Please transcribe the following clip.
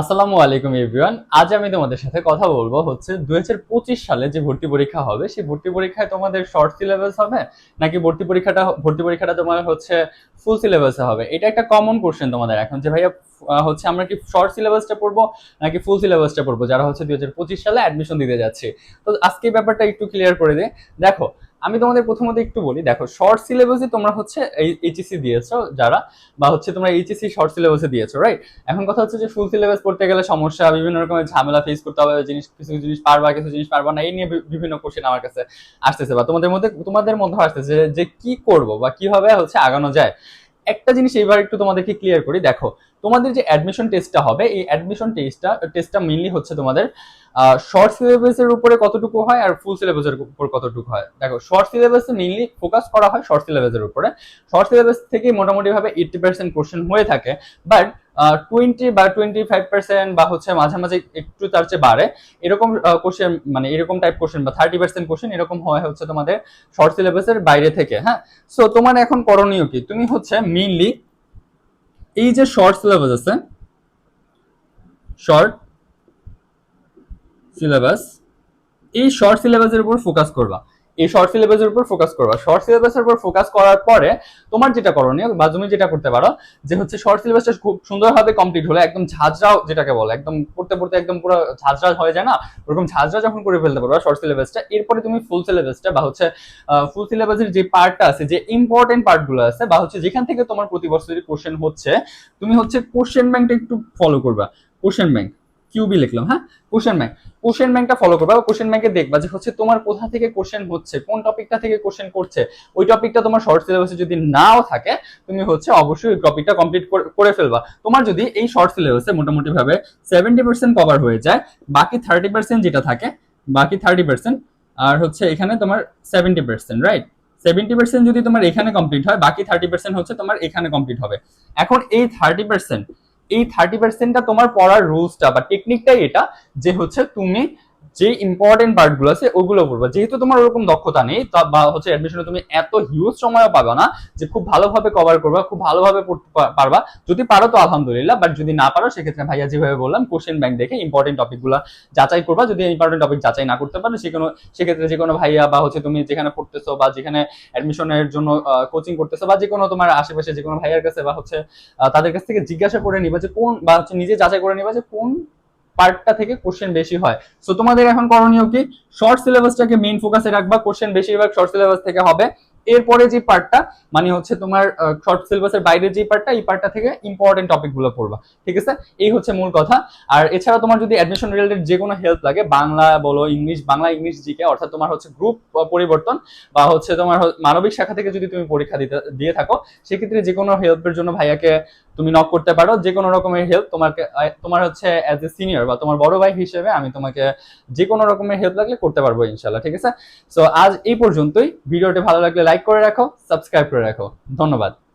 আসসালামু আলাইকুম এভরিওয়ান। আজ আমি তোমাদের সাথে কথা বলবো হচ্ছে 2025 সালে যে ভর্তি পরীক্ষা হবে সেই ভর্তি পরীক্ষায় তোমাদের শর্ট সিলেবাস হবে নাকি ভর্তি পরীক্ষাটা তোমার হচ্ছে ফুল সিলেবাসে হবে। এটা একটা কমন কোশ্চেন তোমাদের এখন যে ভাইয়া হচ্ছে আমরা কি শর্ট সিলেবাসটা পড়বো নাকি ফুল সিলেবাসটা পড়বো যারা হচ্ছে 2025 সালে অ্যাডমিশন দিতে যাচ্ছে। তো আজকে এই ব্যাপারটা একটু ক্লিয়ার করে দিই। দেখো, আমি তোমাদের প্রথমত একটু বলি, দেখো শর্ট সিলেবাসে তোমরা হচ্ছে এইচএসসি দিয়েছো যারা, বা হচ্ছে তোমরা এইচএসসি শর্ট সিলেবাসে দিয়েছো, রাইট? এখন কথা হচ্ছে যে ফুল সিলেবাস পড়তে গেলে সমস্যা, বিভিন্ন রকমের ঝামেলা ফেস করতে হবে, কিছু জিনিস পারবা কিছু জিনিস পারবা না, এই নিয়ে বিভিন্ন কোশ্চেন আমার কাছে আসতেছে, বা তোমাদের মধ্যে আসতেছে যে কি করব বা কিভাবে হচ্ছে আগানো যায়। একটা জিনিস এবার একটু তোমাদেরকে ক্লিয়ার করি। দেখো, তোমাদের যে অ্যাডমিশন টেস্টটা হবে এই অ্যাডমিশন টেস্টটা মেইনলি হচ্ছে তোমাদের শর্ট সিলেবাসের উপরে কতটুকু হয় আর ফুল সিলেবাসের উপর কতটুকু হয়। দেখো, শর্ট সিলেবাসে মেইনলি ফোকাস করা হয় শর্ট সিলেবাসের উপরে। শর্ট সিলেবাস থেকে মোটামুটি ভাবে 80% কোশ্চেন হয়ে থাকে, বাট 20 বা 25% বা হচ্ছে মাঝে মাঝে একটু তার চেয়ে বাড়ে এরকম কোশ্চেন, মানে এরকম টাইপ কোশ্চেন বা 30% কোশ্চেন এরকম হয় হচ্ছে তোমাদের শর্ট সিলেবাসের বাইরে থেকে। হ্যাঁ, সো তোমার এখন করণীয় কি? তুমি হচ্ছে মেইনলি এই যে শর্ট সিলেবাস আছে, শর্ট সিলেবাস, এই শর্ট সিলেবাসের উপর ফোকাস করবা। এই শর্ট সিলেবাসের উপর ফোকাস করবা। শর্ট সিলেবাসের উপর ফোকাস করার পরে তোমার যেটা করণীয় বা তুমি যেটা করতে পারো যে হচ্ছে শর্ট সিলেবাসটা খুব সুন্দরভাবে কমপ্লিট হলো, একদম ঝাঁঝরাও যেটাকে বলে, একদম পড়তে পড়তে একদম পুরো ঝাঁঝরা হয়ে যায় না, ওরকম ঝাঁঝরা যখন করে ফেলতে পারবা শর্ট সিলেবাসটা, এরপরে তুমি ফুল সিলেবাসটা বা হচ্ছে ফুল সিলেবাসের যে পার্টটা আছে, যে ইম্পর্টেন্ট পার্টগুলো আছে বা হচ্ছে যেখান থেকে তোমার প্রতি বছরই কোশ্চেন হচ্ছে, তুমি হচ্ছে কোশ্চেন ব্যাংকটা একটু ফলো করবা। কোশ্চেন ব্যাংক, কিউবি লিখলাম, হ্যাঁ, কোশ্চেন ব্যাংক। কোশ্চেন ব্যাংকটা ফলো করবা, কোশ্চেন ব্যাংকে দেখবা যে হচ্ছে তোমার কোথা থেকে কোশ্চেন হচ্ছে, কোন টপিকটা থেকে কোশ্চেন করছে। ওই টপিকটা তোমার শর্ট সিলেবাসে যদি নাও থাকে, তুমি হচ্ছে অবশ্যই ওই টপিকটা কমপ্লিট করে ফেলবা। তোমার যদি এই শর্ট সিলেবাসে মোটামুটি ভাবে 70% কভার হয়ে যায়, বাকি 30% যেটা থাকে, বাকি 30% আর হচ্ছে এখানে তোমার 70%, রাইট? 70% যদি তোমার এখানে কমপ্লিট হয়, বাকি 30% হচ্ছে তোমার এখানে কমপ্লিট হবে। এখন এই 30%টা তোমার পড়ার রুলসটা বা টেকনিকটাই এটা, যে হচ্ছে তুমি যে ইম্পর্টেন্ট পার্টগুলো আছে ওগুলো পড়বা। যেহেতু তোমার ওরকম দক্ষতা নেই বা হচ্ছে অ্যাডমিশনে তুমি এত হিউজ সময় পাবে না যে খুব ভালোভাবে কভার করবা, খুব ভালোভাবে পড়তে পারবা। যদি পারো তো আলহামদুলিল্লাহ, বাট যদি না পারো সেক্ষেত্রে ভাইয়া যেভাবে বললাম কোশ্চেন ব্যাংক দেখে ইম্পর্টেন্ট টপিকগুলো যাচাই করবা। যদি ইম্পর্টেন্ট টপিক যাচাই না করতে পারো, সেক্ষেত্রে যে কোনো ভাইয়া বা হচ্ছে তুমি যেখানে পড়তেছো বা যেখানে অ্যাডমিশনের জন্য কোচিং করতেছো বা যে কোনো তোমার আশেপাশে যে কোনো ভাইয়ার কাছে বা হচ্ছে তাদের কাছ থেকে জিজ্ঞাসা করে নিবা যে কোন, বা হচ্ছে নিজে যাচাই করে নিবা যে কোন পার্টটা থেকে কোশ্চেন বেশি হয়। সো তোমাদের এখন করণীয় কি? শর্ট সিলেবাসটাকে মেইন ফোকাসে রাখবা, কোশ্চেন বেশিরভাগ শর্ট সিলেবাস থেকে হবে। এরপরে যে পার্টটা, মানে হচ্ছে তোমার শর্ট সিলেবাসের বাইরে যে পার্টটা, এই পার্টটা থেকে ইম্পর্টেন্ট টপিকগুলো পড়বা। ঠিক আছে, এই হচ্ছে মূল কথা। আর এছাড়া তোমার যদি অ্যাডমিশন রিলেটেড যে কোনো হেল্প লাগে, বাংলা বলো, ইংলিশ, বাংলা ইংলিশ জিকে, অর্থাৎ তোমার হচ্ছে গ্রুপ পরিবর্তন বা হচ্ছে তোমার মানবিক শাখা থেকে যদি তুমি পরীক্ষা দিয়ে থাকো, সেক্ষেত্রে যে কোনো হেল্পের জন্য ভাইয়াকে তুমি নক করতে পারো। যে কোনো রকমের হেল্প তোমাকে, তোমার হচ্ছে অ্যাজ এ সিনিয়র বা তোমার বড় ভাই হিসেবে আমি তোমাকে যে কোনো রকমের হেল্প লাগলে করতে পারবো ইনশাল্লাহ। ঠিক আছে, সো আজ এই পর্যন্তই। ভিডিওটি ভালো লাগলে লাইক করে রাখো, সাবস্ক্রাইব করে রাখো। ধন্যবাদ।